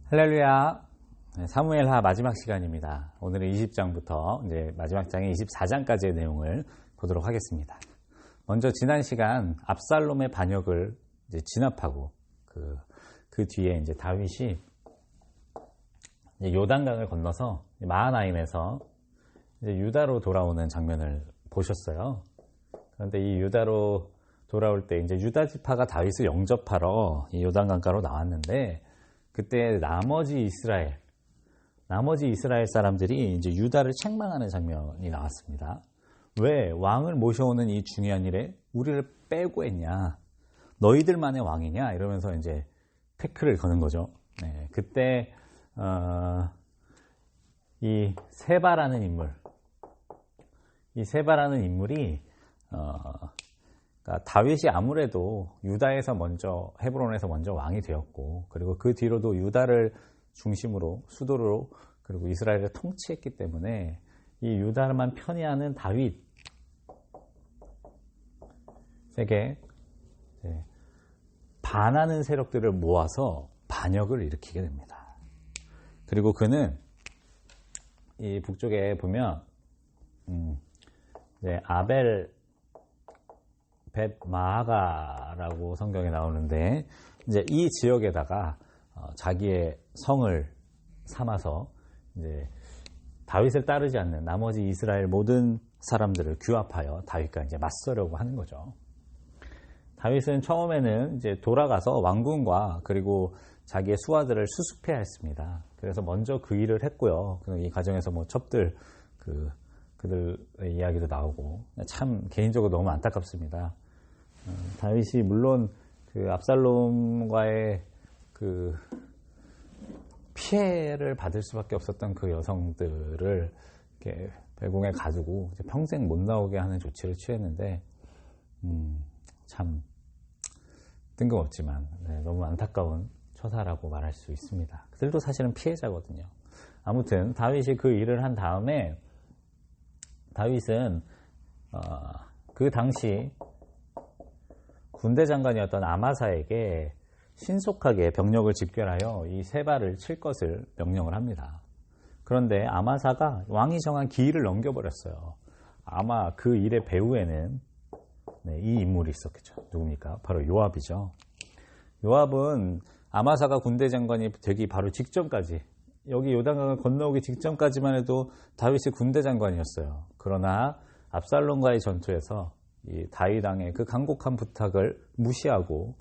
할렐루야. 사무엘하 마지막 시간입니다. 오늘은 20장부터 이제 마지막 장의 24장까지의 내용을 보도록 하겠습니다. 먼저 지난 시간 압살롬의 반역을 이제 진압하고 그 뒤에 이제 다윗이 이제 요단강을 건너서 마하나임에서 이제 유다로 돌아오는 장면을 보셨어요. 그런데 이 유다로 돌아올 때 이제 유다 지파가 다윗을 영접하러 이 요단강가로 나왔는데 그때 나머지 이스라엘 사람들이 이제 유다를 책망하는 장면이 나왔습니다. 왜 왕을 모셔오는 이 중요한 일에 우리를 빼고 했냐? 너희들만의 왕이냐? 이러면서 이제 태클을 거는 거죠. 네, 그때 이 세바라는 인물이 그러니까 다윗이 아무래도 유다에서 먼저 헤브론에서 먼저 왕이 되었고 그리고 그 뒤로도 유다를 중심으로 수도로 그리고 이스라엘을 통치했기 때문에 이 유다만 편애하는 다윗에게 반하는 세력들을 모아서 반역을 일으키게 됩니다. 그리고 그는 이 북쪽에 보면 아벨 벳 마아가라고 성경에 나오는데 이제 이 지역에다가 자기의 성을 삼아서 이제 다윗을 따르지 않는 나머지 이스라엘 모든 사람들을 규합하여 다윗과 이제 맞서려고 하는 거죠. 다윗은 처음에는 이제 돌아가서 왕궁과 그리고 자기의 수하들을 수습해야 했습니다. 그래서 먼저 그 일을 했고요. 이 과정에서 뭐 첩들 그들의 이야기도 나오고 참 개인적으로 너무 안타깝습니다. 다윗이 물론 그 압살롬과의 그 피해를 받을 수밖에 없었던 그 여성들을 이렇게 배궁에 가두고 이제 평생 못 나오게 하는 조치를 취했는데 참 뜬금없지만 너무 안타까운 처사라고 말할 수 있습니다. 그들도 사실은 피해자거든요. 아무튼 다윗이 그 일을 한 다음에 다윗은 그 당시 군대 장관이었던 아마사에게 신속하게 병력을 집결하여 이 세바를 칠 것을 명령을 합니다. 그런데 아마사가 왕이 정한 기일을 넘겨버렸어요. 아마 그 일의 배후에는 이 인물이 있었겠죠. 누굽니까? 바로 요압이죠. 요압은 아마사가 군대 장관이 되기 바로 직전까지 여기 요단강을 건너오기 직전까지만 해도 다윗이 군대 장관이었어요. 그러나 압살롬과의 전투에서 이 다윗 왕의 그 간곡한 부탁을 무시하고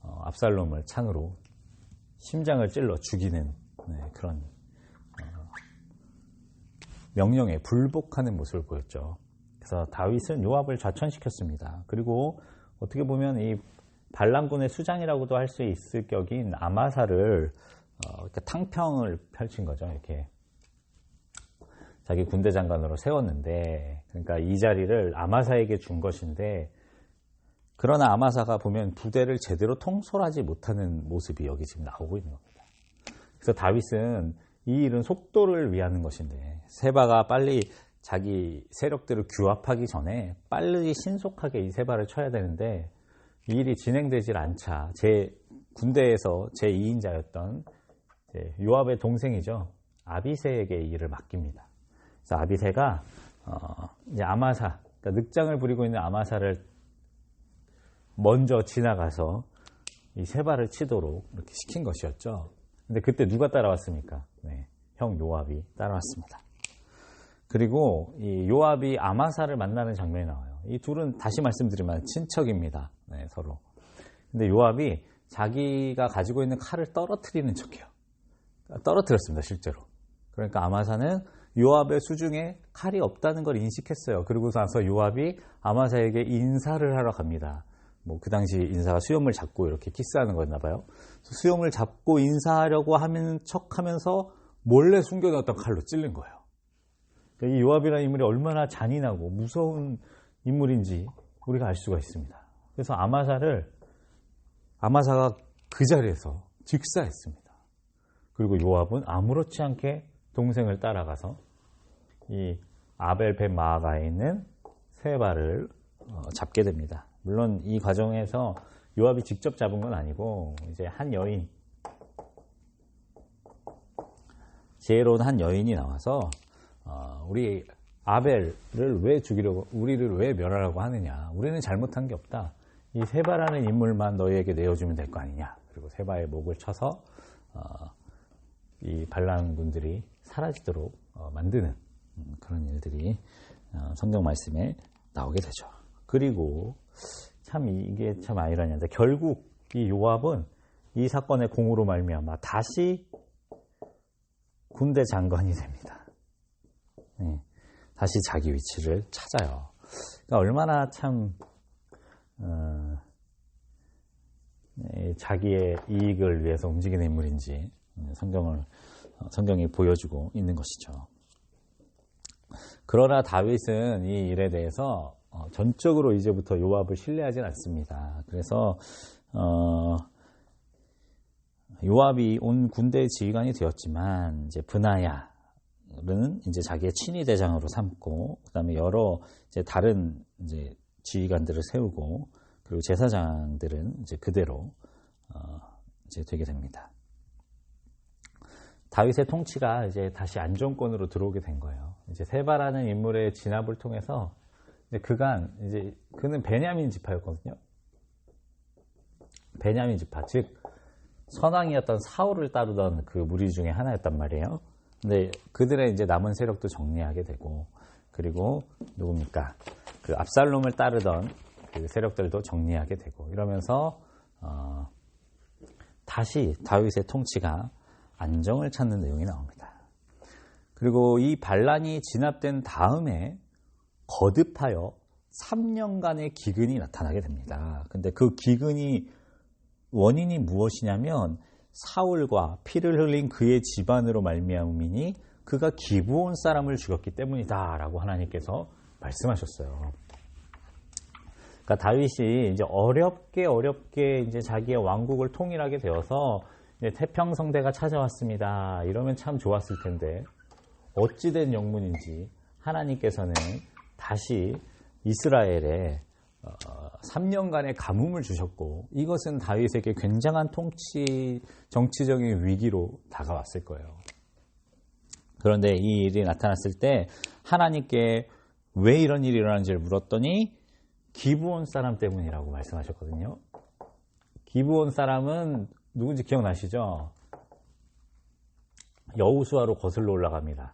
압살롬을 창으로 심장을 찔러 죽이는 그런 명령에 불복하는 모습을 보였죠. 그래서 다윗은 요압을 좌천시켰습니다. 그리고 어떻게 보면 이 반란군의 수장이라고도 할 수 있을 격인 아마사를 이렇게 탕평을 펼친 거죠. 이렇게 자기 군대 장관으로 세웠는데, 그러니까 이 자리를 아마사에게 준 것인데, 그러나 아마사가 보면 부대를 제대로 통솔하지 못하는 모습이 여기 지금 나오고 있는 겁니다. 그래서 다윗은 이 일은 속도를 위하는 것인데, 세바가 빨리 자기 세력들을 규합하기 전에 빨리 신속하게 이 세바를 쳐야 되는데, 이 일이 진행되질 않자 제 군대에서 제 2인자였던 요압의 동생이죠. 아비새에게 이 일을 맡깁니다. 그래서 아비새가 이제 아마사, 그러니까 늑장을 부리고 있는 아마사를 먼저 지나가서 이 세바를 치도록 이렇게 시킨 것이었죠. 근데 그때 누가 따라왔습니까? 형 요압이 따라왔습니다. 그리고 이 요압이 아마사를 만나는 장면이 나와요. 이 둘은 다시 말씀드리면 친척입니다. 서로. 근데 요압이 자기가 가지고 있는 칼을 떨어뜨리는 척해요. 떨어뜨렸습니다, 실제로. 그러니까 아마사는 요압의 수중에 칼이 없다는 걸 인식했어요. 그리고 나서 요압이 아마사에게 인사를 하러 갑니다. 뭐 그 당시 인사가 수염을 잡고 이렇게 키스하는 거였나 봐요. 수염을 잡고 인사하려고 하는 척하면서 몰래 숨겨놨던 칼로 찔린 거예요. 그러니까 이 요압이라는 인물이 얼마나 잔인하고 무서운 인물인지 우리가 알 수가 있습니다. 그래서 아마사가 그 자리에서 즉사했습니다. 그리고 요압은 아무렇지 않게 동생을 따라가서 이 아벨 벳 마아가에 있는 세바를 잡게 됩니다. 물론 이 과정에서 요압이 직접 잡은 건 아니고 이제 한 여인 지혜로운 한 여인이 나와서 우리 아벨을 왜 죽이려고, 우리를 왜 멸하라고 하느냐. 우리는 잘못한 게 없다. 이 세바라는 인물만 너희에게 내어주면 될 거 아니냐. 그리고 세바의 목을 쳐서 이 반란군들이 사라지도록 만드는 그런 일들이 성경 말씀에 나오게 되죠. 그리고 참 이게 참 아이러니한데, 결국 이 요압은 이 사건의 공으로 말미암아 다시 군대 장관이 됩니다. 네, 다시 자기 위치를 찾아요. 그러니까 얼마나 참 자기의 이익을 위해서 움직이는 인물인지 성경이 보여주고 있는 것이죠. 그러나 다윗은 이 일에 대해서 전적으로 이제부터 요압을 신뢰하진 않습니다. 그래서 요압이 온 군대의 지휘관이 되었지만, 이제 브나야는 이제 자기의 친위 대장으로 삼고, 그다음에 여러 이제 다른 이제 지휘관들을 세우고, 그리고 제사장들은 이제 그대로 이제 되게 됩니다. 다윗의 통치가 이제 다시 안정권으로 들어오게 된 거예요. 이제 세바라는 인물의 진압을 통해서 이제 그는 베냐민 지파였거든요. 베냐민 지파, 즉 선왕이었던 사울을 따르던 그 무리 중에 하나였단 말이에요. 근데 그들의 이제 남은 세력도 정리하게 되고, 그리고 누굽니까? 그 압살롬을 따르던 그 세력들도 정리하게 되고, 이러면서 다시 다윗의 통치가 안정을 찾는 내용이 나옵니다. 그리고 이 반란이 진압된 다음에 거듭하여 3년간의 기근이 나타나게 됩니다. 근데 그 기근이 원인이 무엇이냐면, 사울과 피를 흘린 그의 집안으로 말미암음이니 그가 기브온 사람을 죽였기 때문이다 라고 하나님께서 말씀하셨어요. 그러니까 다윗이 이제 어렵게 이제 자기의 왕국을 통일하게 되어서 이제 태평성대가 찾아왔습니다. 이러면 참 좋았을 텐데, 어찌된 영문인지 하나님께서는 다시 이스라엘에 3년간의 가뭄을 주셨고, 이것은 다윗에게 굉장한 정치적인 위기로 다가왔을 거예요. 그런데 이 일이 나타났을 때 하나님께 왜 이런 일이 일어나는지를 물었더니 기브온 사람 때문이라고 말씀하셨거든요. 기브온 사람은 누군지 기억나시죠? 여호수아로 거슬러 올라갑니다.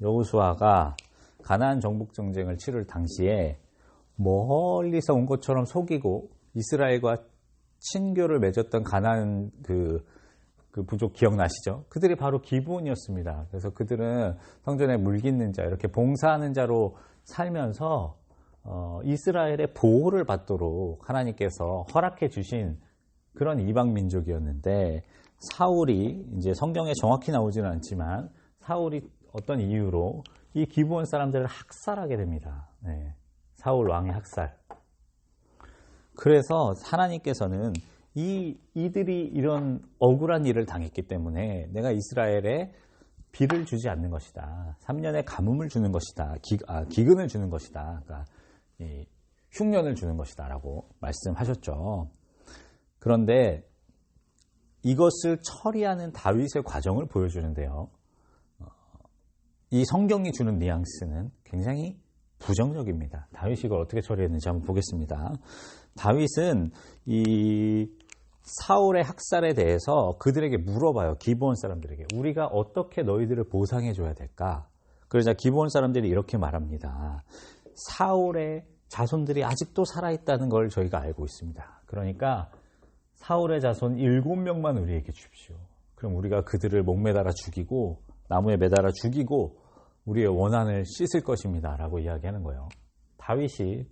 여호수아가 가나안 정복 전쟁을 치를 당시에 멀리서 온 것처럼 속이고 이스라엘과 친교를 맺었던 가나안 그 부족 기억나시죠? 그들이 바로 기브온이었습니다. 그래서 그들은 성전에 물깃는 자, 이렇게 봉사하는 자로 살면서 이스라엘의 보호를 받도록 하나님께서 허락해 주신 그런 이방 민족이었는데, 사울이 이제 성경에 정확히 나오지는 않지만 사울이 어떤 이유로 이 기브온 사람들을 학살하게 됩니다. 네. 사울 왕의 학살. 그래서 하나님께서는 이들이 이런 억울한 일을 당했기 때문에 내가 이스라엘에 비를 주지 않는 것이다. 3년의 가뭄을 주는 것이다. 기근을 주는 것이다. 그러니까 흉년을 주는 것이다 라고 말씀하셨죠. 그런데 이것을 처리하는 다윗의 과정을 보여주는데요. 이 성경이 주는 뉘앙스는 굉장히 부정적입니다. 다윗이 이걸 어떻게 처리했는지 한번 보겠습니다. 다윗은 이 사울의 학살에 대해서 그들에게 물어봐요. 기브온 사람들에게. 우리가 어떻게 너희들을 보상해 줘야 될까? 그러자 기브온 사람들이 이렇게 말합니다. 사울의 자손들이 아직도 살아있다는 걸 저희가 알고 있습니다. 그러니까 사울의 자손 7명만 우리에게 주십시오. 그럼 우리가 그들을 목매달아 죽이고 나무에 매달아 죽이고 우리의 원한을 씻을 것입니다 라고 이야기하는 거예요. 다윗이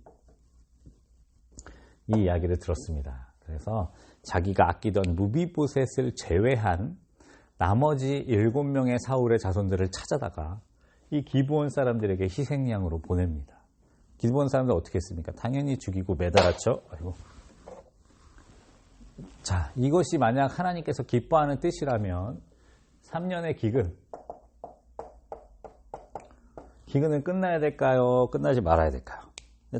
이 이야기를 들었습니다. 그래서 자기가 아끼던 무비보셋을 제외한 나머지 7명의 사울의 자손들을 찾아다가 이 기브온 사람들에게 희생양으로 보냅니다. 기브온 사람들 어떻게 했습니까? 당연히 죽이고 매달았죠. 아이고. 자, 이것이 만약 하나님께서 기뻐하는 뜻이라면 3년의 기근은 끝나야 될까요? 끝나지 말아야 될까요?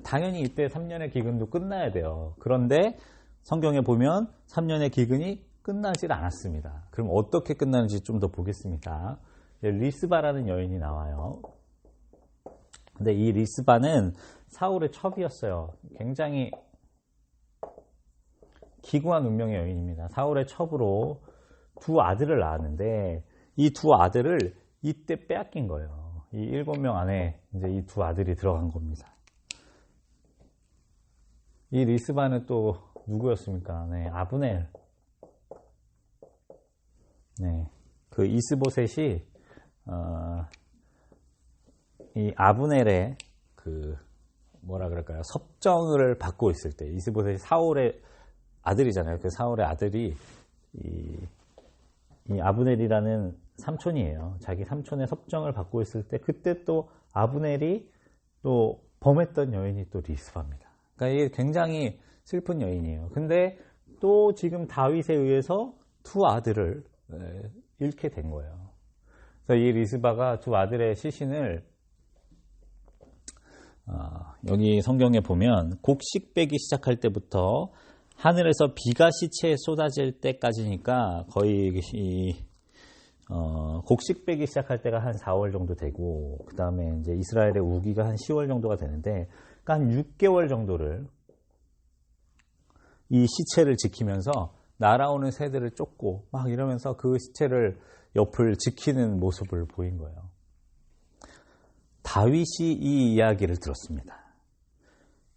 당연히 이때 3년의 기근도 끝나야 돼요. 그런데 성경에 보면 3년의 기근이 끝나질 않았습니다. 그럼 어떻게 끝나는지 좀 더 보겠습니다. 리스바라는 여인이 나와요. 근데 이 리스바는 사울의 첩이었어요. 굉장히 기구한 운명의 여인입니다. 사울의 첩으로 두 아들을 낳았는데 이 두 아들을 이때 빼앗긴 거예요. 이 7명 안에 이제 이 두 아들이 들어간 겁니다. 이 리스바는 또 누구였습니까? 네, 아브넬. 네, 그 이스보셋이 이 아브넬의 그 뭐라 그럴까요? 섭정을 받고 있을 때 이스보셋이 사울의 아들이잖아요. 그 사울의 아들이 이 아브넬이라는 삼촌이에요. 자기 삼촌의 섭정을 받고 있을 때 그때 또 아브넬이 또 범했던 여인이 또 리스바입니다. 그러니까 이게 굉장히 슬픈 여인이에요. 근데 또 지금 다윗에 의해서 두 아들을 잃게 된 거예요. 그래서 이 리스바가 두 아들의 시신을 여기 성경에 보면 곡식 빼기 시작할 때부터 하늘에서 비가 시체에 쏟아질 때까지니까 거의 곡식 빼기 시작할 때가 한 4월 정도 되고 그 다음에 이제 이스라엘의 우기가 한 10월 정도가 되는데 그러니까 한 6개월 정도를 이 시체를 지키면서 날아오는 새들을 쫓고 막 이러면서 그 시체를 옆을 지키는 모습을 보인 거예요. 다윗이 이 이야기를 들었습니다.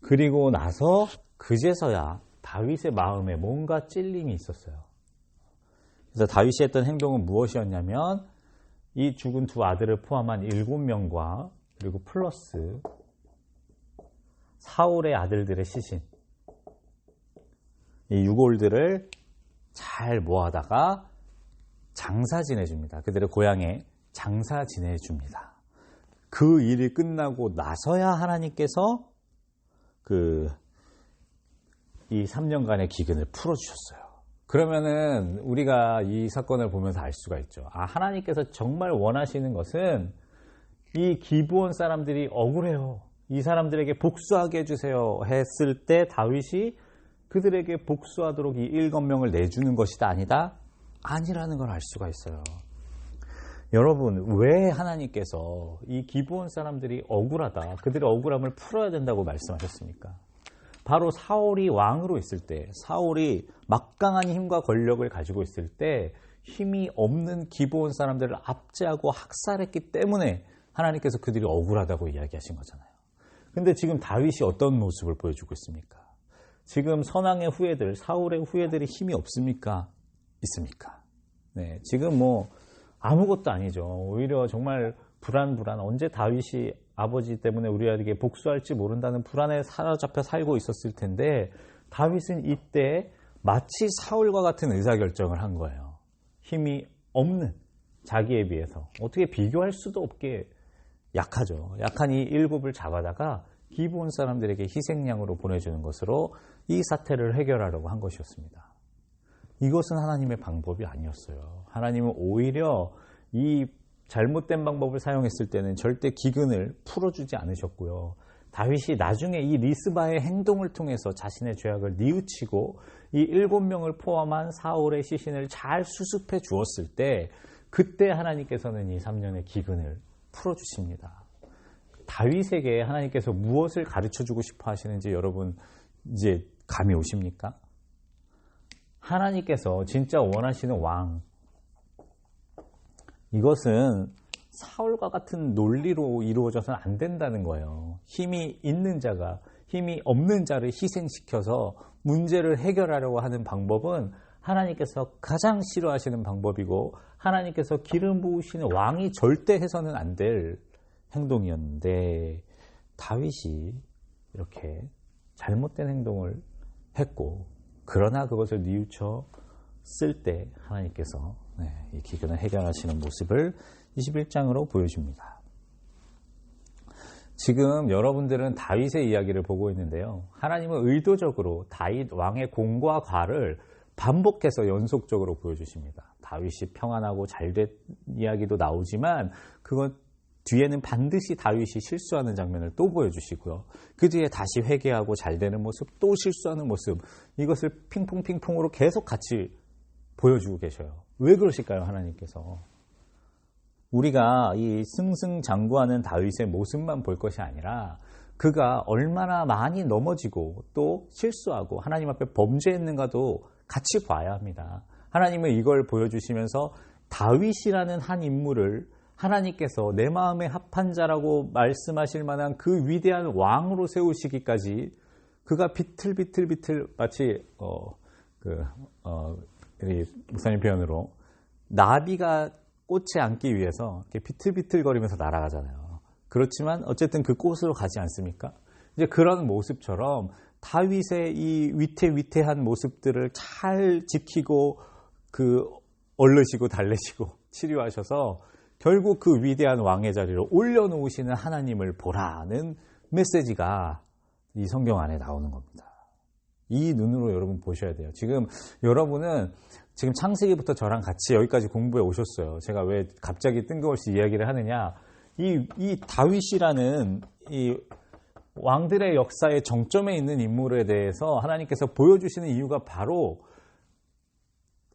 그리고 나서 그제서야 다윗의 마음에 뭔가 찔림이 있었어요. 그래서 다윗이 했던 행동은 무엇이었냐면 이 죽은 두 아들을 포함한 7명과 그리고 플러스 사울의 아들들의 시신 이 유골들을 잘 모아다가 장사 지내줍니다. 그들의 고향에 장사 지내줍니다. 그 일이 끝나고 나서야 하나님께서 이 3년간의 기근을 풀어주셨어요. 그러면은 우리가 이 사건을 보면서 알 수가 있죠. 하나님께서 정말 원하시는 것은 이 기브온 사람들이 억울해요. 이 사람들에게 복수하게 해주세요. 했을 때 다윗이 그들에게 복수하도록 이 7명을 내주는 것이다 아니다? 아니라는 걸 알 수가 있어요. 여러분, 왜 하나님께서 이 기브온 사람들이 억울하다, 그들의 억울함을 풀어야 된다고 말씀하셨습니까? 바로 사울이 왕으로 있을 때, 사울이 막강한 힘과 권력을 가지고 있을 때 힘이 없는 기브온 사람들을 압제하고 학살했기 때문에 하나님께서 그들이 억울하다고 이야기하신 거잖아요. 근데 지금 다윗이 어떤 모습을 보여주고 있습니까? 지금 선왕의 후예들, 사울의 후예들이 힘이 없습니까? 있습니까? 네, 지금 뭐 아무것도 아니죠. 오히려 정말 불안. 언제 다윗이 아버지 때문에 우리에게 복수할지 모른다는 불안에 사로잡혀 살고 있었을 텐데 다윗은 이때 마치 사울과 같은 의사결정을 한 거예요. 힘이 없는 자기에 비해서 어떻게 비교할 수도 없게 약하죠. 약한 이 7을 잡아다가 기브온 사람들에게 희생양으로 보내주는 것으로 이 사태를 해결하려고 한 것이었습니다. 이것은 하나님의 방법이 아니었어요. 하나님은 오히려 이 잘못된 방법을 사용했을 때는 절대 기근을 풀어주지 않으셨고요. 다윗이 나중에 이 리스바의 행동을 통해서 자신의 죄악을 뉘우치고 이 7명을 포함한 사울의 시신을 잘 수습해 주었을 때 그때 하나님께서는 이 3년의 기근을 풀어주십니다. 다윗에게 하나님께서 무엇을 가르쳐주고 싶어 하시는지 여러분 이제 감이 오십니까? 하나님께서 진짜 원하시는 왕, 이것은 사울과 같은 논리로 이루어져서는 안 된다는 거예요. 힘이 있는 자가 힘이 없는 자를 희생시켜서 문제를 해결하려고 하는 방법은 하나님께서 가장 싫어하시는 방법이고 하나님께서 기름 부으시는 왕이 절대 해서는 안 될 행동이었는데 다윗이 이렇게 잘못된 행동을 했고 그러나 그것을 뉘우쳐 쓸 때 하나님께서 이 기근을 해결하시는 모습을 21장으로 보여줍니다. 지금 여러분들은 다윗의 이야기를 보고 있는데요. 하나님은 의도적으로 다윗 왕의 공과 과를 반복해서 연속적으로 보여주십니다. 다윗이 평안하고 잘된 이야기도 나오지만 그건 뒤에는 반드시 다윗이 실수하는 장면을 또 보여주시고요. 그 뒤에 다시 회개하고 잘되는 모습, 또 실수하는 모습, 이것을 핑퐁핑퐁으로 계속 같이 보여주고 계셔요. 왜 그러실까요, 하나님께서? 우리가 이 승승장구하는 다윗의 모습만 볼 것이 아니라 그가 얼마나 많이 넘어지고 또 실수하고 하나님 앞에 범죄했는가도 같이 봐야 합니다. 하나님은 이걸 보여주시면서 다윗이라는 한 인물을 하나님께서 내 마음에 합한 자라고 말씀하실 만한 그 위대한 왕으로 세우시기까지 그가 비틀비틀비틀 마치 우리 목사님 표현으로 나비가 꽃에 앉기 위해서 이렇게 비틀비틀거리면서 날아가잖아요. 그렇지만 어쨌든 그 꽃으로 가지 않습니까? 이제 그런 모습처럼 다윗의 이 위태위태한 모습들을 잘 지키고 그 얼르시고 달래시고 치료하셔서 결국 그 위대한 왕의 자리로 올려놓으시는 하나님을 보라는 메시지가 이 성경 안에 나오는 겁니다. 이 눈으로 여러분 보셔야 돼요. 지금 여러분은 지금 창세기부터 저랑 같이 여기까지 공부해 오셨어요. 제가 왜 갑자기 뜬금없이 이야기를 하느냐. 이 다윗이라는 이 왕들의 역사의 정점에 있는 인물에 대해서 하나님께서 보여주시는 이유가 바로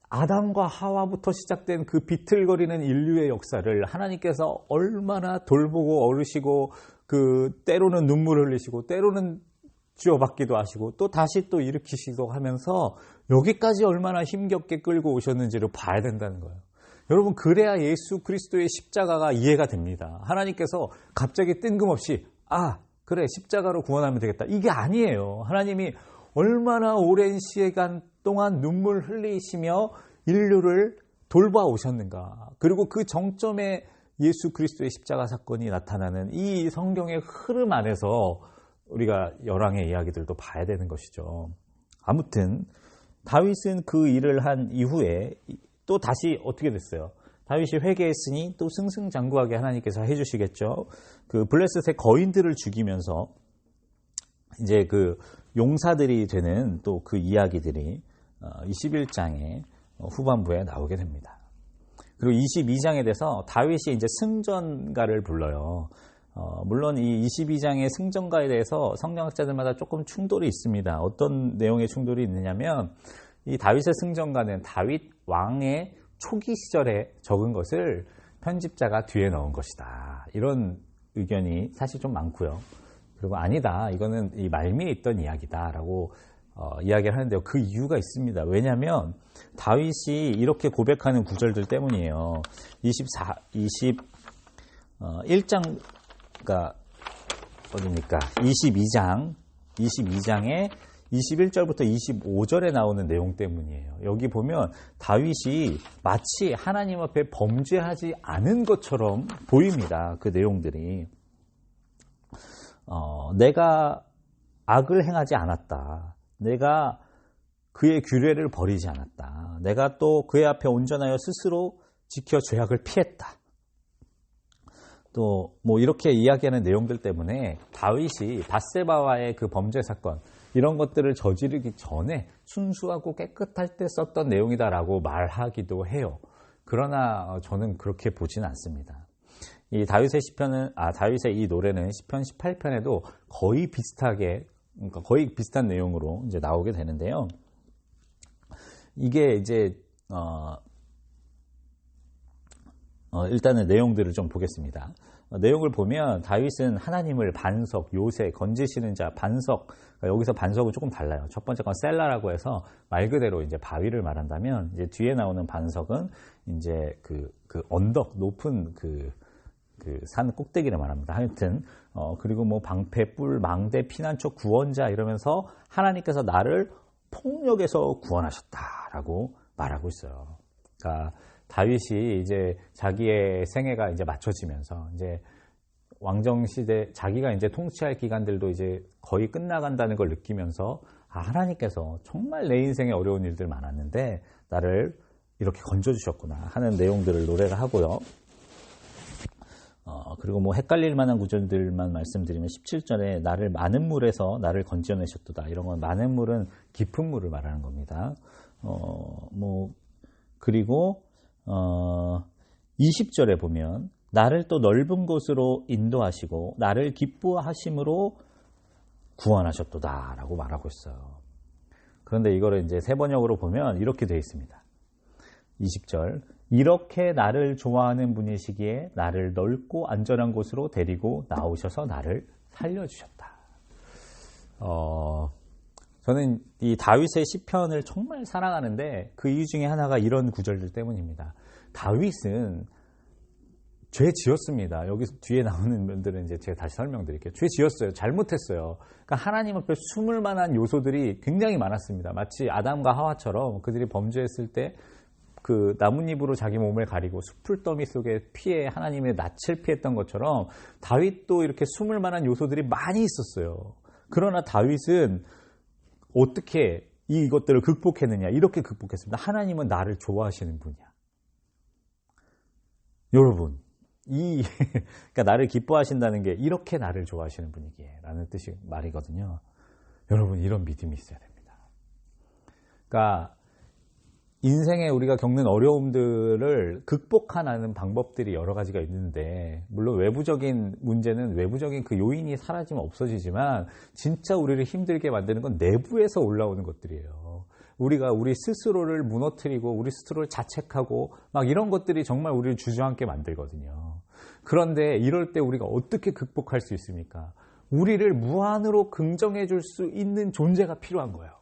아담과 하와부터 시작된 그 비틀거리는 인류의 역사를 하나님께서 얼마나 돌보고 어르시고 그 때로는 눈물 흘리시고 때로는 쥐어박기도 하시고 또 다시 또 일으키시고 하면서 여기까지 얼마나 힘겹게 끌고 오셨는지를 봐야 된다는 거예요. 여러분, 그래야 예수 그리스도의 십자가가 이해가 됩니다. 하나님께서 갑자기 뜬금없이 그래 십자가로 구원하면 되겠다, 이게 아니에요. 하나님이 얼마나 오랜 시간 동안 눈물 흘리시며 인류를 돌봐 오셨는가. 그리고 그 정점에 예수 그리스도의 십자가 사건이 나타나는 이 성경의 흐름 안에서 우리가 열왕의 이야기들도 봐야 되는 것이죠. 아무튼 다윗은 그 일을 한 이후에 또 다시 어떻게 됐어요? 다윗이 회개했으니 또 승승장구하게 하나님께서 해주시겠죠. 그 블레셋의 거인들을 죽이면서 이제 그 용사들이 되는 또 그 이야기들이 21장의 후반부에 나오게 됩니다. 그리고 22장에 대해서 다윗이 이제 승전가를 불러요. 물론 이 22장의 승전가에 대해서 성경학자들마다 조금 충돌이 있습니다. 어떤 내용의 충돌이 있느냐면 이 다윗의 승전가는 다윗 왕의 초기 시절에 적은 것을 편집자가 뒤에 넣은 것이다, 이런 의견이 사실 좀 많고요. 그리고 아니다, 이거는 이 말미에 있던 이야기다라고 이야기를 하는데요. 그 이유가 있습니다. 왜냐하면 다윗이 이렇게 고백하는 구절들 때문이에요. 21장가 어딥니까? 22장에 21절부터 25절에 나오는 내용 때문이에요. 여기 보면 다윗이 마치 하나님 앞에 범죄하지 않은 것처럼 보입니다. 그 내용들이. 내가 악을 행하지 않았다. 내가 그의 규례를 버리지 않았다. 내가 또 그의 앞에 온전하여 스스로 지켜 죄악을 피했다. 또 뭐 이렇게 이야기하는 내용들 때문에 다윗이 밧세바와의 그 범죄 사건, 이런 것들을 저지르기 전에 순수하고 깨끗할 때 썼던 내용이다라고 말하기도 해요. 그러나 저는 그렇게 보진 않습니다. 이 다윗의 시편은 다윗의 이 노래는 시편 18편에도 거의 비슷하게, 그러니까 거의 비슷한 내용으로 이제 나오게 되는데요. 이게 이제 일단은 내용들을 좀 보겠습니다. 내용을 보면 다윗은 하나님을 반석, 요새, 건지시는 자, 반석, 그러니까 여기서 반석은 조금 달라요. 첫 번째 건 셀라라고 해서 말 그대로 이제 바위를 말한다면, 이제 뒤에 나오는 반석은 이제 그 언덕, 높은 그 산 꼭대기를 말합니다. 하여튼 그리고 뭐 방패, 뿔, 망대, 피난처, 구원자, 이러면서 하나님께서 나를 폭력에서 구원하셨다라고 말하고 있어요. 그러니까 다윗이 이제 자기의 생애가 이제 맞춰지면서 이제 왕정 시대, 자기가 이제 통치할 기간들도 이제 거의 끝나간다는 걸 느끼면서 하나님께서 정말 내 인생에 어려운 일들 많았는데 나를 이렇게 건져주셨구나 하는 내용들을 노래를 하고요. 그리고 뭐 헷갈릴 만한 구절들만 말씀드리면 17절에 나를 많은 물에서 나를 건져내셨도다. 이런 건 많은 물은 깊은 물을 말하는 겁니다. 그리고 20절에 보면 나를 또 넓은 곳으로 인도하시고 나를 기뻐하심으로 구원하셨도다 라고 말하고 있어요. 그런데 이거를 이제 세 번역으로 보면 이렇게 되어 있습니다. 20절. 이렇게 나를 좋아하는 분이시기에 나를 넓고 안전한 곳으로 데리고 나오셔서 나를 살려주셨다. 저는 이 다윗의 시편을 정말 사랑하는데 그 이유 중에 하나가 이런 구절들 때문입니다. 다윗은 죄 지었습니다. 여기 뒤에 나오는 면들은 이제 제가 다시 설명드릴게요. 죄 지었어요. 잘못했어요. 그러니까 하나님 앞에 숨을 만한 요소들이 굉장히 많았습니다. 마치 아담과 하와처럼 그들이 범죄했을 때 그 나뭇잎으로 자기 몸을 가리고 숯불더미 속에 피해 하나님의 낯을 피했던 것처럼 다윗도 이렇게 숨을 만한 요소들이 많이 있었어요. 그러나 다윗은 어떻게 이것들을 극복했느냐? 이렇게 극복했습니다. 하나님은 나를 좋아하시는 분이야. 여러분, 그러니까 나를 기뻐하신다는 게 이렇게 나를 좋아하시는 분이기에 라는 뜻이 말이거든요. 여러분, 이런 믿음이 있어야 됩니다. 그러니까 인생에 우리가 겪는 어려움들을 극복하는 방법들이 여러 가지가 있는데, 물론 외부적인 문제는 외부적인 그 요인이 사라지면 없어지지만 진짜 우리를 힘들게 만드는 건 내부에서 올라오는 것들이에요. 우리가 우리 스스로를 무너뜨리고 우리 스스로를 자책하고 막 이런 것들이 정말 우리를 주저앉게 만들거든요. 그런데 이럴 때 우리가 어떻게 극복할 수 있습니까? 우리를 무한으로 긍정해 줄 수 있는 존재가 필요한 거예요.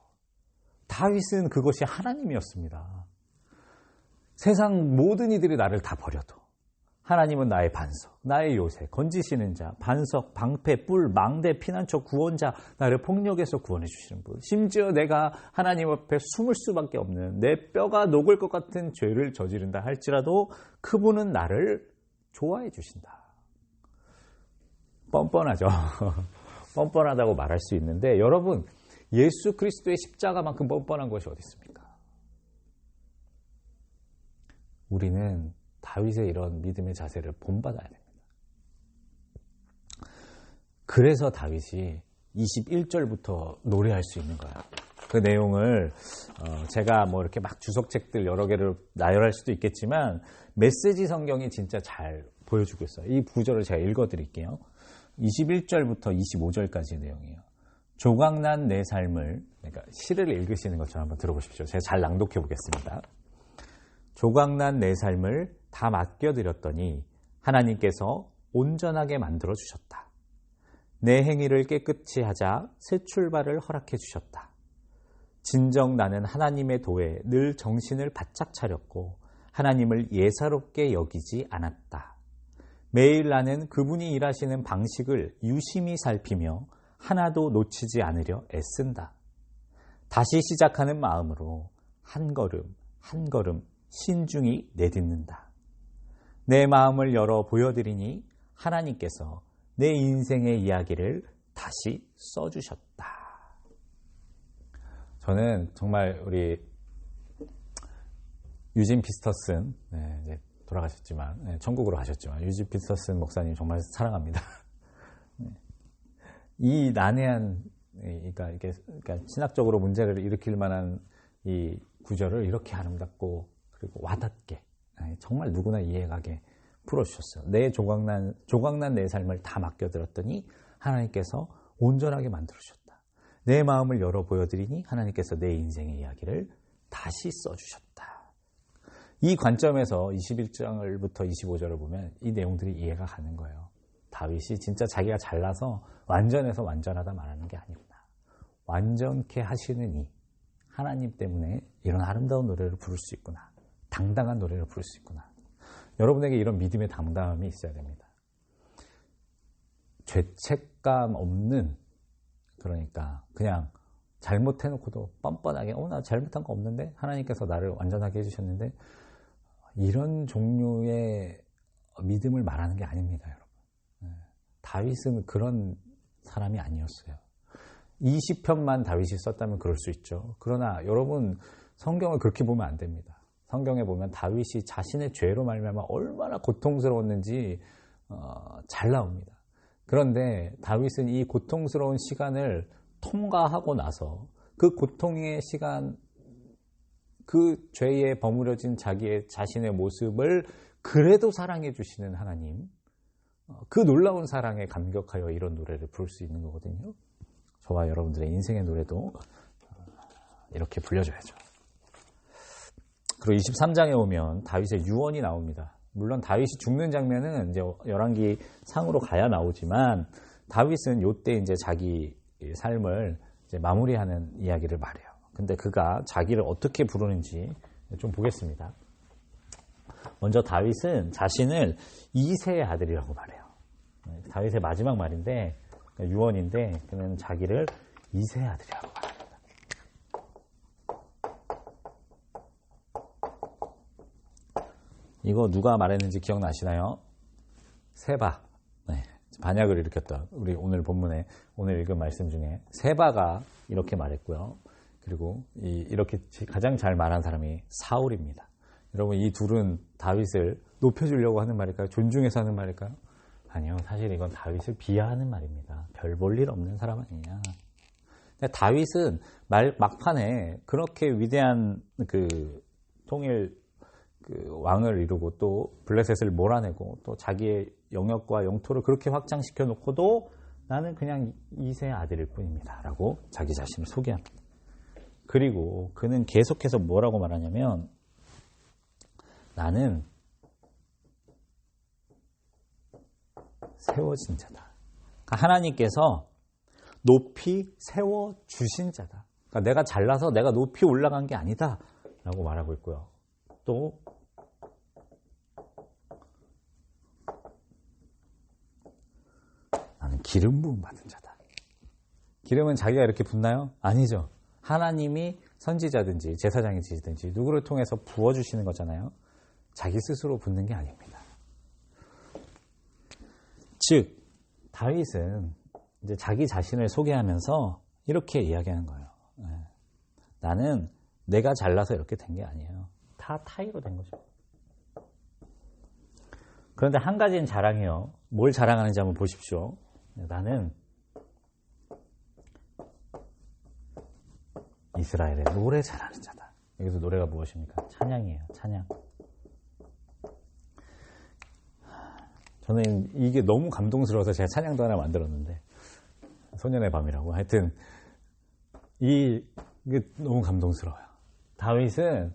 다윗은 그것이 하나님이었습니다. 세상 모든 이들이 나를 다 버려도 하나님은 나의 반석, 나의 요새, 건지시는 자, 반석, 방패, 뿔, 망대, 피난처, 구원자, 나를 폭력에서 구원해 주시는 분. 심지어 내가 하나님 앞에 숨을 수밖에 없는 내 뼈가 녹을 것 같은 죄를 저지른다 할지라도 그분은 나를 좋아해 주신다. 뻔뻔하죠. 뻔뻔하다고 말할 수 있는데 여러분, 예수 그리스도의 십자가만큼 뻔뻔한 것이 어디 있습니까? 우리는 다윗의 이런 믿음의 자세를 본받아야 됩니다. 그래서 다윗이 21절부터 노래할 수 있는 거예요. 그 내용을 제가 뭐 이렇게 막 주석책들 여러 개를 나열할 수도 있겠지만 메시지 성경이 진짜 잘 보여주고 있어요. 이 구절을 제가 읽어드릴게요. 21절부터 25절까지의 내용이에요. 조각난 내 삶을, 그러니까 시를 읽으시는 것처럼 한번 들어보십시오. 제가 잘 낭독해 보겠습니다. 조각난 내 삶을 다 맡겨드렸더니 하나님께서 온전하게 만들어 주셨다. 내 행위를 깨끗이 하자 새 출발을 허락해 주셨다. 진정 나는 하나님의 도에 늘 정신을 바짝 차렸고 하나님을 예사롭게 여기지 않았다. 매일 나는 그분이 일하시는 방식을 유심히 살피며 하나도 놓치지 않으려 애쓴다. 다시 시작하는 마음으로 한 걸음 한 걸음 신중히 내딛는다. 내 마음을 열어 보여드리니 하나님께서 내 인생의 이야기를 다시 써주셨다. 저는 정말 우리 유진 피터슨, 이제 돌아가셨지만, 천국으로 가셨지만 유진 피터슨 목사님 정말 사랑합니다. 이 난해한, 그러니까 신학적으로 문제를 일으킬 만한 이 구절을 이렇게 아름답고 그리고 와닿게 정말 누구나 이해가게 풀어주셨어요. 내 조각난 내 삶을 다 맡겨들었더니 하나님께서 온전하게 만들어주셨다. 내 마음을 열어 보여드리니 하나님께서 내 인생의 이야기를 다시 써주셨다. 이 관점에서 21장부터 25절을 보면 이 내용들이 이해가 가는 거예요. 다윗이 진짜 자기가 잘나서 완전해서 완전하다 말하는 게 아니구나. 완전케 하시는 이 하나님 때문에 이런 아름다운 노래를 부를 수 있구나. 당당한 노래를 부를 수 있구나. 여러분에게 이런 믿음의 당당함이 있어야 됩니다. 죄책감 없는, 그러니까 그냥 잘못해놓고도 뻔뻔하게 나 잘못한 거 없는데 하나님께서 나를 완전하게 해주셨는데, 이런 종류의 믿음을 말하는 게 아닙니다, 여러분. 다윗은 그런 사람이 아니었어요. 20편만 다윗이 썼다면 그럴 수 있죠. 그러나 여러분, 성경을 그렇게 보면 안 됩니다. 성경에 보면 다윗이 자신의 죄로 말미암아 얼마나 고통스러웠는지 잘 나옵니다. 그런데 다윗은 이 고통스러운 시간을 통과하고 나서 그 고통의 시간, 그 죄에 버무려진 자신의 모습을 그래도 사랑해 주시는 하나님, 그 놀라운 사랑에 감격하여 이런 노래를 부를 수 있는 거거든요. 저와 여러분들의 인생의 노래도 이렇게 불려줘야죠. 그리고 23장에 오면 다윗의 유언이 나옵니다. 물론 다윗이 죽는 장면은 이제 열왕기 상으로 가야 나오지만 다윗은 요때 이제 자기 삶을 이제 마무리하는 이야기를 말해요. 근데 그가 자기를 어떻게 부르는지 좀 보겠습니다. 먼저 다윗은 자신을 이새의 아들이라고 말해요. 다윗의 마지막 말인데 유언인데 그는 자기를 이새의 아들이라고 말합니다. 이거 누가 말했는지 기억나시나요? 세바. 네, 반역을 일으켰던 우리 오늘 본문에 오늘 읽은 말씀 중에 세바가 이렇게 말했고요. 그리고 이렇게 가장 잘 말한 사람이 사울입니다. 여러분 이 둘은 다윗을 높여주려고 하는 말일까요? 존중해서 하는 말일까요? 아니요. 사실 이건 다윗을 비하하는 말입니다. 별 볼 일 없는 사람 아니냐. 다윗은 막판에 그렇게 위대한 그 통일 왕을 이루고 또 블레셋을 몰아내고 또 자기의 영역과 영토를 그렇게 확장시켜 놓고도 나는 그냥 이새의 아들일 뿐입니다. 라고 자기 자신을 소개합니다. 그리고 그는 계속해서 뭐라고 말하냐면 나는 세워진 자다. 그러니까 하나님께서 높이 세워주신 자다. 그러니까 내가 잘나서 내가 높이 올라간 게 아니다. 라고 말하고 있고요. 또 나는 기름 부음 받은 자다. 기름은 자기가 이렇게 붓나요? 아니죠. 하나님이 선지자든지 제사장이든지 누구를 통해서 부어주시는 거잖아요. 자기 스스로 붓는 게 아닙니다. 즉 다윗은 이제 자기 자신을 소개하면서 이렇게 이야기하는 거예요. 나는 내가 잘나서 이렇게 된 게 아니에요. 다 타의로 된 거죠. 그런데 한 가지는 자랑해요. 뭘 자랑하는지 한번 보십시오. 나는 이스라엘의 노래 잘하는 자다. 여기서 노래가 무엇입니까? 찬양이에요. 찬양. 저는 이게 너무 감동스러워서 제가 찬양도 하나 만들었는데 소년의 밤이라고. 하여튼 이게 너무 감동스러워요. 다윗은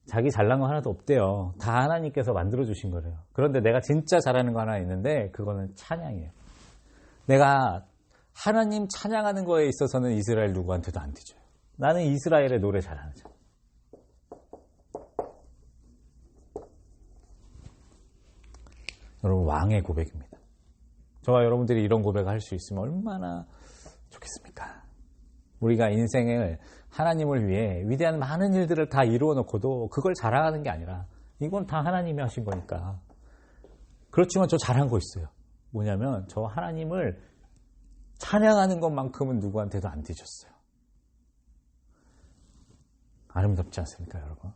자기 잘난 거 하나도 없대요. 다 하나님께서 만들어주신 거래요. 그런데 내가 진짜 잘하는 거 하나 있는데 그거는 찬양이에요. 내가 하나님 찬양하는 거에 있어서는 이스라엘 누구한테도 안 뒤져요. 나는 이스라엘의 노래 잘하는 자. 여러분 왕의 고백입니다. 저와 여러분들이 이런 고백을 할 수 있으면 얼마나 좋겠습니까? 우리가 인생을 하나님을 위해 위대한 많은 일들을 다 이루어 놓고도 그걸 자랑하는 게 아니라 이건 다 하나님이 하신 거니까. 그렇지만 저 잘한 거 있어요. 뭐냐면 저 하나님을 찬양하는 것만큼은 누구한테도 안 뒤졌어요. 아름답지 않습니까, 여러분?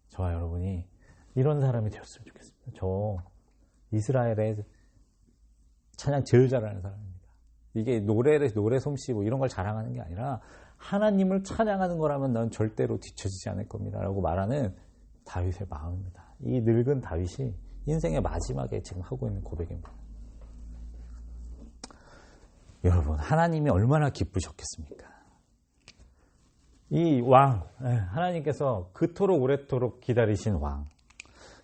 저와 여러분이 이런 사람이 되었으면 좋겠습니다. 저 이스라엘의 찬양 제일 잘하는 사람입니다. 이게 노래 솜씨 뭐 이런 걸 자랑하는 게 아니라 하나님을 찬양하는 거라면 난 절대로 뒤처지지 않을 겁니다. 라고 말하는 다윗의 마음입니다. 이 늙은 다윗이 인생의 마지막에 지금 하고 있는 고백입니다. 여러분, 하나님이 얼마나 기쁘셨겠습니까? 이 왕, 하나님께서 그토록 오랫도록 기다리신 왕,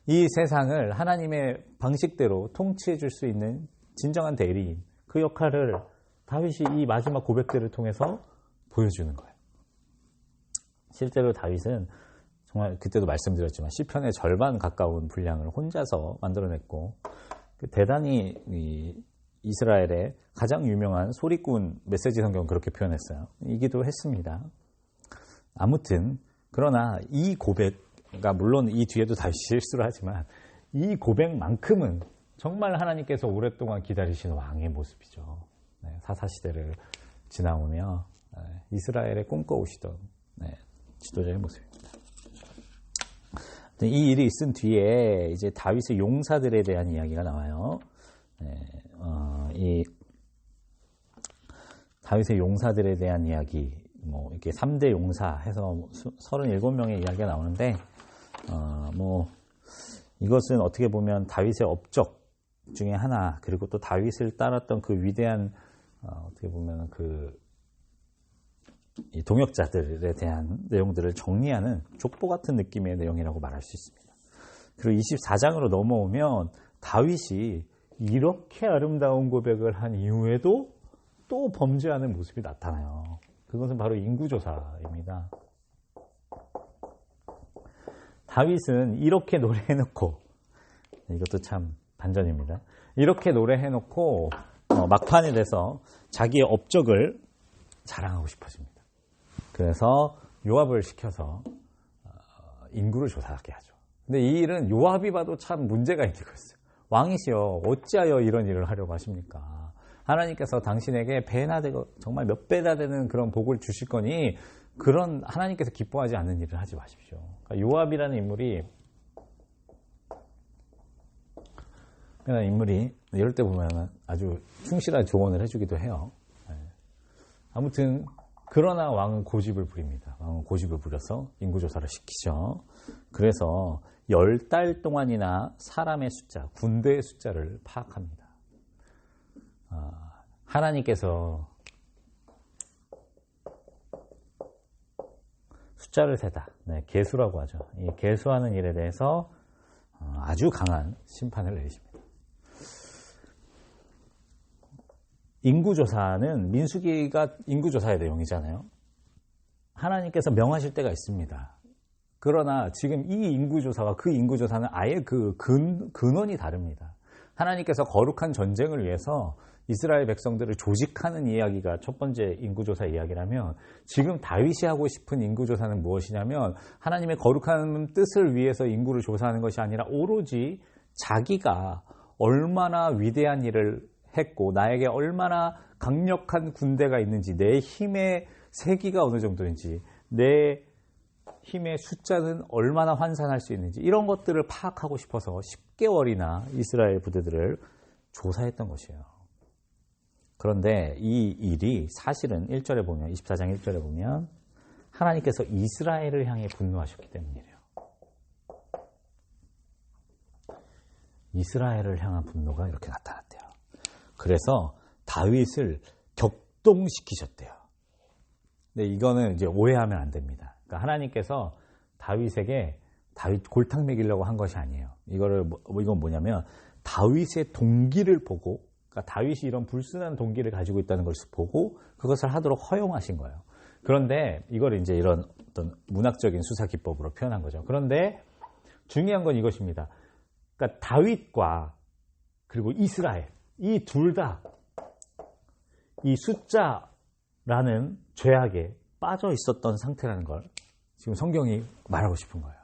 이 세상을 하나님의 방식대로 통치해 줄 수 있는 진정한 대리인, 그 역할을 다윗이 이 마지막 고백들을 통해서 보여주는 거예요. 실제로 다윗은 정말 그때도 말씀드렸지만 시편의 절반 가까운 분량을 혼자서 만들어냈고 대단히 이스라엘의 가장 유명한 소리꾼 메시지 성경은 그렇게 표현했어요. 이기도 했습니다. 아무튼 그러나 이 고백가 물론 이 뒤에도 다시 실수를 하지만 이 고백만큼은 정말 하나님께서 오랫동안 기다리신 왕의 모습이죠. 사사시대를 지나오며 이스라엘에 꿈꿔오시던 지도자의 모습입니다. 이 일이 있은 뒤에 이제 다윗의 용사들에 대한 이야기가 나와요. 이 다윗의 용사들에 대한 이야기, 뭐 이렇게 3대 용사 해서 37명의 이야기가 나오는데, 이것은 어떻게 보면 다윗의 업적 중에 하나, 그리고 또 다윗을 따랐던 그 위대한 어떻게 보면 그 이 동역자들에 대한 내용들을 정리하는 족보 같은 느낌의 내용이라고 말할 수 있습니다. 그리고 24장으로 넘어오면 다윗이 이렇게 아름다운 고백을 한 이후에도 또 범죄하는 모습이 나타나요. 그것은 바로 인구조사입니다. 다윗은 이렇게 노래해놓고, 이것도 참 반전입니다. 이렇게 노래해놓고 막판에 돼서 자기의 업적을 자랑하고 싶어집니다. 그래서 요압을 시켜서 인구를 조사하게 하죠. 근데 이 일은 요압이 봐도 참 문제가 있는 거였어요. 왕이시여 어찌하여 이런 일을 하려고 하십니까? 하나님께서 당신에게 배나 되고 정말 몇 배나 되는 그런 복을 주실 거니 그런 하나님께서 기뻐하지 않는 일을 하지 마십시오. 그러니까 요압이라는 인물이 이럴 때 보면 아주 충실한 조언을 해주기도 해요. 아무튼 그러나 왕은 고집을 부립니다. 왕은 고집을 부려서 인구조사를 시키죠. 그래서 10달 동안이나 사람의 숫자, 군대의 숫자를 파악합니다. 하나님께서 숫자를 세다. 네, 계수라고 하죠. 이 계수하는 일에 대해서 아주 강한 심판을 내리십니다. 인구조사는 민수기가 인구조사의 내용이잖아요. 하나님께서 명하실 때가 있습니다. 그러나 지금 이 인구조사와 그 인구조사는 아예 그 근원이 다릅니다. 하나님께서 거룩한 전쟁을 위해서 이스라엘 백성들을 조직하는 이야기가 첫 번째 인구조사 이야기라면 지금 다윗이 하고 싶은 인구조사는 무엇이냐면 하나님의 거룩한 뜻을 위해서 인구를 조사하는 것이 아니라 오로지 자기가 얼마나 위대한 일을 했고 나에게 얼마나 강력한 군대가 있는지 내 힘의 세기가 어느 정도인지 내 힘의 숫자는 얼마나 환산할 수 있는지 이런 것들을 파악하고 싶어서 10개월이나 이스라엘 부대들을 조사했던 것이에요. 그런데 이 일이 사실은 1절에 보면 24장 1절에 보면 하나님께서 이스라엘을 향해 분노하셨기 때문이래요. 이스라엘을 향한 분노가 이렇게 나타났대요. 그래서 다윗을 격동시키셨대요. 근데 이거는 이제 오해하면 안 됩니다. 그러니까 하나님께서 다윗에게 다윗 골탕 먹이려고 한 것이 아니에요. 이건 뭐냐면 다윗의 동기를 보고, 그러니까 다윗이 이런 불순한 동기를 가지고 있다는 것을 보고 그것을 하도록 허용하신 거예요. 그런데 이걸 이제 이런 어떤 문학적인 수사 기법으로 표현한 거죠. 그런데 중요한 건 이것입니다. 그러니까 다윗과 그리고 이스라엘 이 둘 다 이 숫자라는 죄악에 빠져 있었던 상태라는 걸 지금 성경이 말하고 싶은 거예요.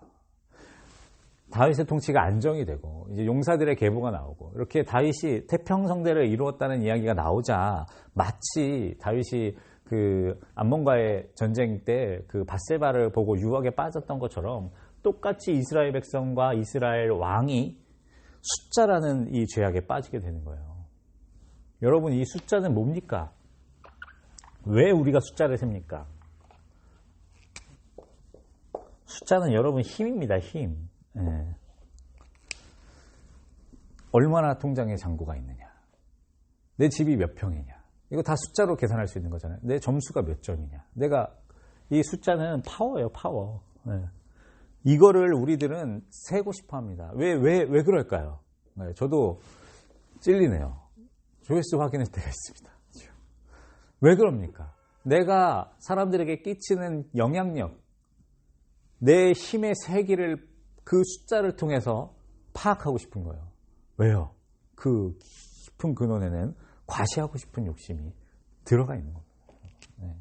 다윗의 통치가 안정이 되고 이제 용사들의 계보가 나오고 이렇게 다윗이 태평성대를 이루었다는 이야기가 나오자 마치 다윗이 그 암몬과의 전쟁 때 그 밧세바를 보고 유혹에 빠졌던 것처럼 똑같이 이스라엘 백성과 이스라엘 왕이 숫자라는 이 죄악에 빠지게 되는 거예요. 여러분 이 숫자는 뭡니까? 왜 우리가 숫자를 셉니까? 숫자는 여러분 힘입니다. 힘. 네. 얼마나 통장에 잔고가 있느냐, 내 집이 몇 평이냐, 이거 다 숫자로 계산할 수 있는 거잖아요. 내 점수가 몇 점이냐, 이 숫자는 파워예요. 파워. 네. 이거를 우리들은 세고 싶어 합니다. 왜 그럴까요? 네, 저도 찔리네요. 조회수 확인할 때가 있습니다. 왜 그럽니까? 내가 사람들에게 끼치는 영향력, 내 힘의 세기를 그 숫자를 통해서 파악하고 싶은 거예요. 왜요? 그 깊은 근원에는 과시하고 싶은 욕심이 들어가 있는 겁니다. 네.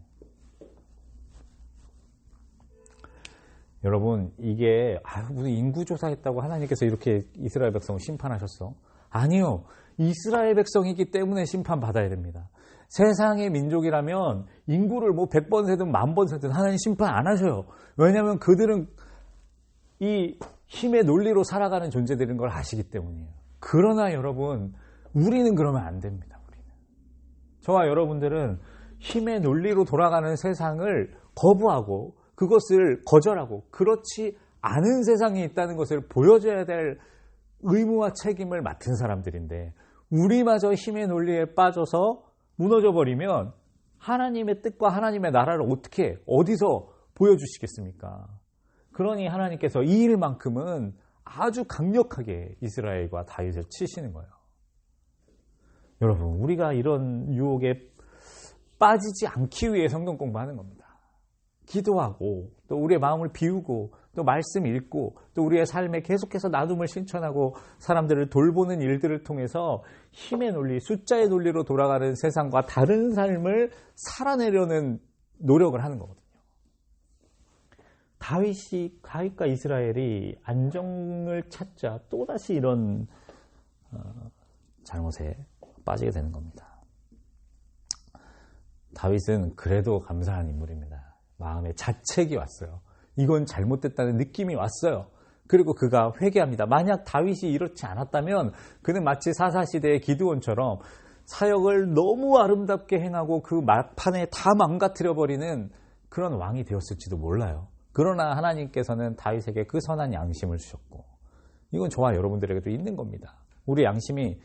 여러분 이게 무슨 인구조사했다고 하나님께서 이렇게 이스라엘 백성을 심판하셨어? 아니요. 이스라엘 백성이기 때문에 심판받아야 됩니다. 세상의 민족이라면 인구를 뭐 100번 세든 10,000번 세든 하나님 심판 안 하셔요. 왜냐하면 그들은 이 힘의 논리로 살아가는 존재들인 걸 아시기 때문이에요. 그러나 여러분 우리는 그러면 안 됩니다. 저와 여러분들은 힘의 논리로 돌아가는 세상을 거부하고 그것을 거절하고 그렇지 않은 세상이 있다는 것을 보여줘야 될 의무와 책임을 맡은 사람들인데 우리마저 힘의 논리에 빠져서 무너져 버리면 하나님의 뜻과 하나님의 나라를 어떻게 어디서 보여주시겠습니까? 그러니 하나님께서 이 일만큼은 아주 강력하게 이스라엘과 다윗을 치시는 거예요. 여러분, 우리가 이런 유혹에 빠지지 않기 위해 성경 공부하는 겁니다. 기도하고 또 우리의 마음을 비우고 또 말씀 읽고 또 우리의 삶에 계속해서 나눔을 실천하고 사람들을 돌보는 일들을 통해서 힘의 논리, 숫자의 논리로 돌아가는 세상과 다른 삶을 살아내려는 노력을 하는 거거든요. 다윗과 이스라엘이 안정을 찾자 또다시 이런 잘못에 빠지게 되는 겁니다. 다윗은 그래도 감사한 인물입니다. 마음에 자책이 왔어요. 이건 잘못됐다는 느낌이 왔어요. 그리고 그가 회개합니다. 만약 다윗이 이렇지 않았다면 그는 마치 사사시대의 기드온처럼 사역을 너무 아름답게 행하고 그 막판에 다 망가뜨려버리는 그런 왕이 되었을지도 몰라요. 그러나 하나님께서는 다윗에게 그 선한 양심을 주셨고, 이건 저와 여러분들에게도 있는 겁니다. 우리 양심이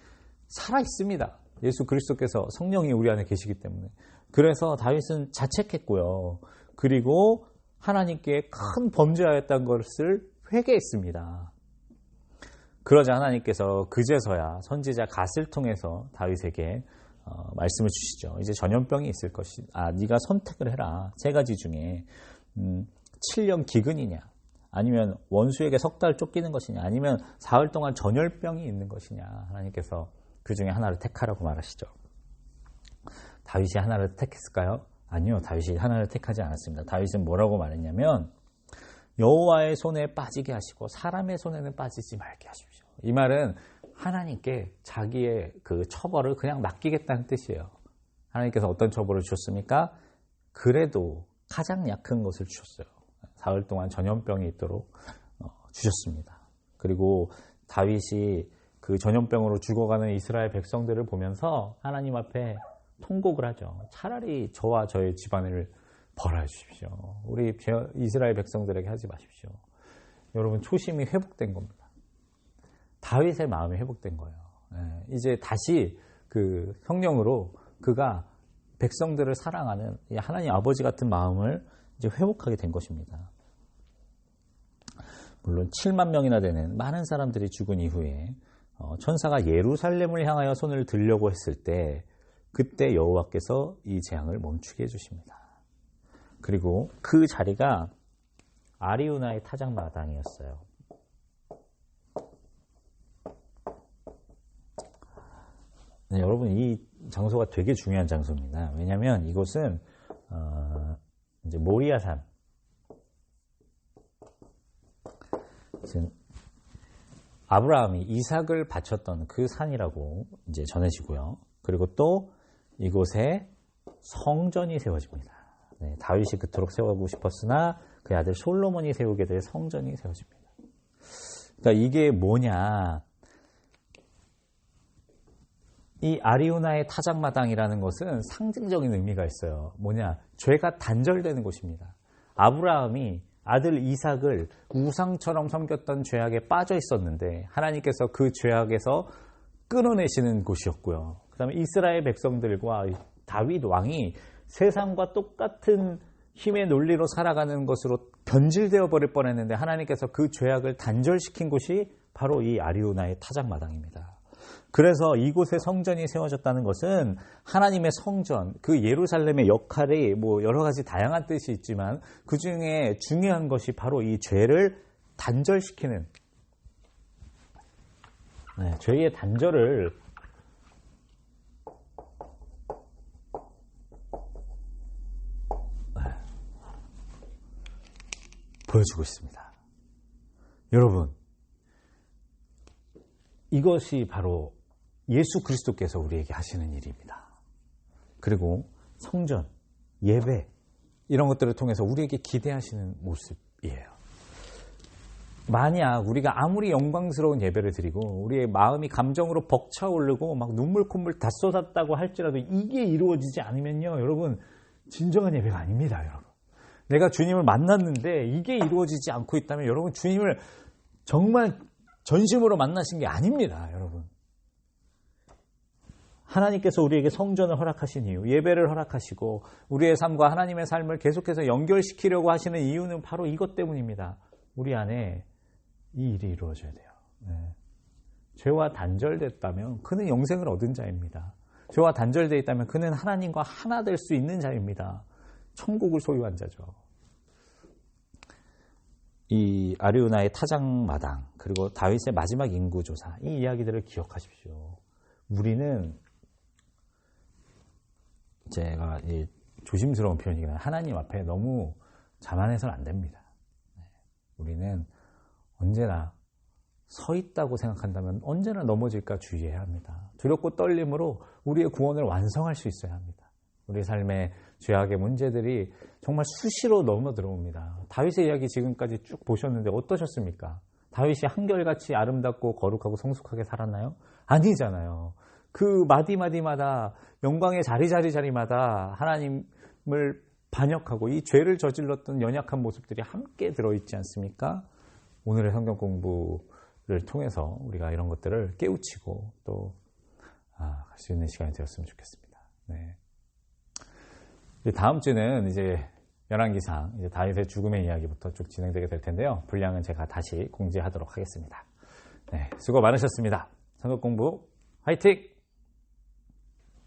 살아있습니다. 예수 그리스도께서 성령이 우리 안에 계시기 때문에. 그래서 다윗은 자책했고요. 그리고 하나님께 큰 범죄하였다는 것을 회개했습니다. 그러자 하나님께서 그제서야 선지자 갓을 통해서 다윗에게 말씀을 주시죠. 이제 전염병이 있을 것이다. 네가 선택을 해라. 세 가지 중에 7년 기근이냐, 아니면 원수에게 석 달 쫓기는 것이냐, 아니면 사흘 동안 전염병이 있는 것이냐. 하나님께서 그 중에 하나를 택하라고 말하시죠. 다윗이 하나를 택했을까요? 아니요, 다윗이 하나를 택하지 않았습니다. 다윗은 뭐라고 말했냐면 여호와의 손에 빠지게 하시고 사람의 손에는 빠지지 말게 하십시오. 이 말은 하나님께 자기의 그 처벌을 그냥 맡기겠다는 뜻이에요. 하나님께서 어떤 처벌을 주셨습니까? 그래도 가장 약한 것을 주셨어요. 사흘 동안 전염병이 있도록 주셨습니다. 그리고 다윗이 그 전염병으로 죽어가는 이스라엘 백성들을 보면서 하나님 앞에 통곡을 하죠. 차라리 저와 저의 집안을 벌하여 주십시오. 우리 이스라엘 백성들에게 하지 마십시오. 여러분, 초심이 회복된 겁니다. 다윗의 마음이 회복된 거예요. 이제 다시 그 성령으로 그가 백성들을 사랑하는 하나님 아버지 같은 마음을 이제 회복하게 된 것입니다. 물론 7만 명이나 되는 많은 사람들이 죽은 이후에 천사가 예루살렘을 향하여 손을 들려고 했을 때 그때 여호와께서 이 재앙을 멈추게 해주십니다. 그리고 그 자리가 아리우나의 타작마당이었어요. 네, 여러분, 이 장소가 되게 중요한 장소입니다. 왜냐하면 이곳은 이제 모리아산, 아브라함이 이삭을 바쳤던 그 산이라고 이제 전해지고요. 그리고 또 이곳에 성전이 세워집니다. 네, 다윗이 그토록 세우고 싶었으나 그 아들 솔로몬이 세우게 될 성전이 세워집니다. 그러니까 이게 뭐냐? 이 아리우나의 타작마당이라는 것은 상징적인 의미가 있어요. 뭐냐? 죄가 단절되는 곳입니다. 아브라함이 아들 이삭을 우상처럼 섬겼던 죄악에 빠져 있었는데 하나님께서 그 죄악에서 끊어내시는 곳이었고요. 그 다음에 이스라엘 백성들과 다윗 왕이 세상과 똑같은 힘의 논리로 살아가는 것으로 변질되어 버릴 뻔했는데 하나님께서 그 죄악을 단절시킨 곳이 바로 이 아리우나의 타작마당입니다. 그래서 이곳에 성전이 세워졌다는 것은 하나님의 성전, 그 예루살렘의 역할이 뭐 여러 가지 다양한 뜻이 있지만 그 중에 중요한 것이 바로 이 죄를 단절시키는, 죄의 단절을 보여주고 있습니다. 여러분, 이것이 바로 예수 그리스도께서 우리에게 하시는 일입니다. 그리고 성전, 예배 이런 것들을 통해서 우리에게 기대하시는 모습이에요. 만약 우리가 아무리 영광스러운 예배를 드리고 우리의 마음이 감정으로 벅차오르고 막 눈물 콧물 다 쏟았다고 할지라도 이게 이루어지지 않으면요, 여러분, 진정한 예배가 아닙니다. 여러분, 내가 주님을 만났는데 이게 이루어지지 않고 있다면 여러분, 주님을 정말 전심으로 만나신 게 아닙니다. 여러분, 하나님께서 우리에게 성전을 허락하신 이유, 예배를 허락하시고 우리의 삶과 하나님의 삶을 계속해서 연결시키려고 하시는 이유는 바로 이것 때문입니다. 우리 안에 이 일이 이루어져야 돼요. 네. 죄와 단절됐다면 그는 영생을 얻은 자입니다. 죄와 단절되어 있다면 그는 하나님과 하나 될 수 있는 자입니다. 천국을 소유한 자죠. 이 아리우나의 타작마당 그리고 다윗의 마지막 인구조사 이 이야기들을 기억하십시오. 우리는 제가 조심스러운 표현이긴 한데 하나님 앞에 너무 자만해서는 안 됩니다. 우리는 언제나 서 있다고 생각한다면 언제나 넘어질까 주의해야 합니다. 두렵고 떨림으로 우리의 구원을 완성할 수 있어야 합니다. 우리 삶의 죄악의 문제들이 정말 수시로 넘어 들어옵니다. 다윗의 이야기 지금까지 쭉 보셨는데 어떠셨습니까? 다윗이 한결같이 아름답고 거룩하고 성숙하게 살았나요? 아니잖아요. 그 마디마디마다 영광의 자리자리마다 하나님을 반역하고 이 죄를 저질렀던 연약한 모습들이 함께 들어있지 않습니까? 오늘의 성경 공부를 통해서 우리가 이런 것들을 깨우치고 또 갈 수 있는 시간이 되었으면 좋겠습니다. 네. 다음 주는 이제 열왕기상 이제 다윗의 죽음의 이야기부터 쭉 진행되게 될 텐데요. 분량은 제가 다시 공지하도록 하겠습니다. 네, 수고 많으셨습니다. 성경 공부 화이팅!